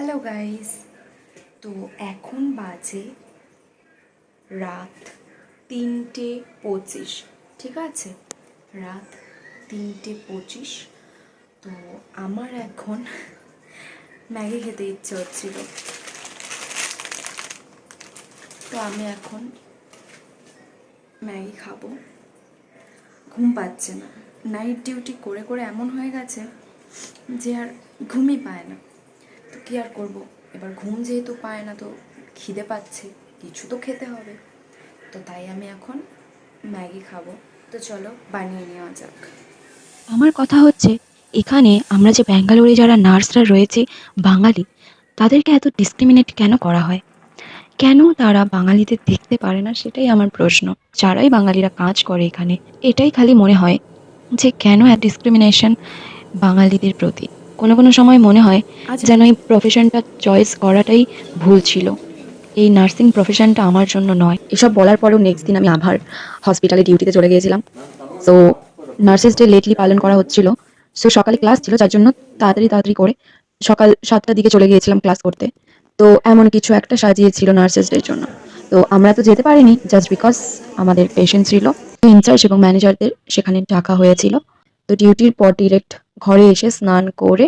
Hello guys. তো এখন বাজে রাত 3:25। ঠিক আছে, রাত 3:25। তো আমার এখন ম্যাগি খেতে ইচ্ছে হচ্ছিল, তো আমি এখন ম্যাগি খাবো। ঘুম পাচ্ছে না, নাইট ডিউটি করে করে এমন হয়ে গেছে যে আর ঘুমই পায় না। তো কী আর করবো, এবার ঘুম যেহেতু পায় না তো খিদে পাচ্ছে, কিছু তো খেতে হবে। তো তাই আমি এখন ম্যাগি খাবো। তো চলো বানিয়ে নেওয়া যাক। আমার কথা হচ্ছে, এখানে আমরা যে ব্যাঙ্গালোরে যারা নার্সরা রয়েছে বাঙালি, তাদেরকে এত ডিসক্রিমিনেট কেন করা হয়? কেন তারা বাঙালিদের দেখতে পারে না, সেটাই আমার প্রশ্ন। যারাই বাঙালিরা কাজ করে এখানে, এটাই খালি মনে হয় যে কেন এত ডিসক্রিমিনেশন বাঙালিদের প্রতি। কোনো কোনো সময় মনে হয় আচ্ছা, যেন এই প্রফেশনটা চয়েস করাটাই ভুল ছিল। এই নার্সিং প্রফেশনটা আমার জন্য নয়। এসব বলার পরেও নেক্সট দিন আমি আবার হসপিটালে ডিউটিতে চলে গিয়েছিলাম। সো নার্সেস ডে লেটলি পালন করা হচ্ছিল। সো সকালে ক্লাস ছিল, যার জন্য তাড়াতাড়ি তাড়াতাড়ি করে সকাল 7টার দিকে চলে গিয়েছিলাম ক্লাস করতে। তো এমন কিছু একটা সাজিয়েছিল নার্সেস ডের জন্য। তো আমরা তো যেতে পারিনি জাস্ট বিকজ আমাদের পেশেন্ট ছিল। ইনচার্জ এবং ম্যানেজারদের সেখানে ডাকা হয়েছিল। তো ডিউটির পর ডিরেক্ট ঘরে এসে স্নান করে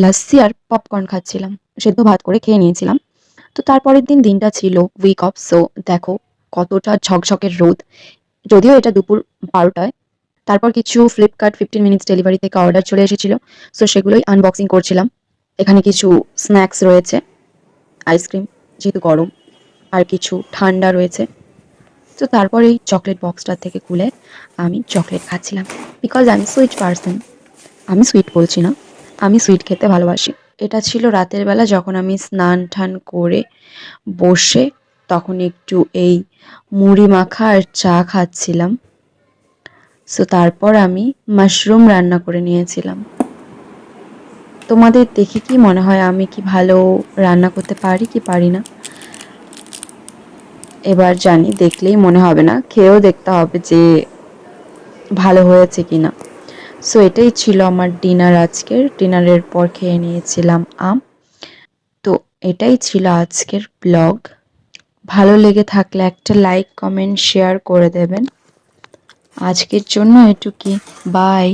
লাস্সি আর পপকর্ন খাচ্ছিলাম, সেদ্ধ ভাত করে খেয়ে নিয়েছিলাম। তো তারপরের দিনটা ছিল উইক অফ। সো দেখো কতটা ঝকঝকের রোদ, যদিও এটা দুপুর 12টায়। তারপর কিছু ফ্লিপকার্ট 15 মিনিটস ডেলিভারি থেকে অর্ডার চলে এসেছিল। সো সেগুলোই আনবক্সিং করছিলাম। এখানে কিছু স্ন্যাক্স রয়েছে, আইসক্রিম যেহেতু গরম, আর কিছু ঠান্ডা রয়েছে। তো তারপর এই চকলেট বক্সটা থেকে খুলে আমি চকলেট খাচ্ছিলাম, বিকজ আমি সুইট পার্সন। আমি সুইট বলছি না, আমি সুইট খেতে ভালোবাসি। এটা ছিল রাতের বেলা, যখন আমি স্নান টান করে বসে তখন একটু এই মুড়ি মাখা আর চা খাচ্ছিলাম। সো তারপর আমি মাশরুম রান্না করে নিয়েছিলাম। তোমাদের দেখে কি মনে হয় আমি কি ভালো রান্না করতে পারি কি পারি না? এবার জানি দেখলেই মনে হবে না, খেয়েও দেখতে হবে যে ভালো হয়েছে কিনা। সো এটাই ছিল আমার ডিনার। আজকের ডিনারের পর খেয়ে নিয়েছিলাম আম। তো এটাই ছিল আজকের ব্লগ। ভালো লেগে থাকলে একটা লাইক কমেন্ট শেয়ার করে দেবেন। আজকের জন্য এটুকুই। বাই।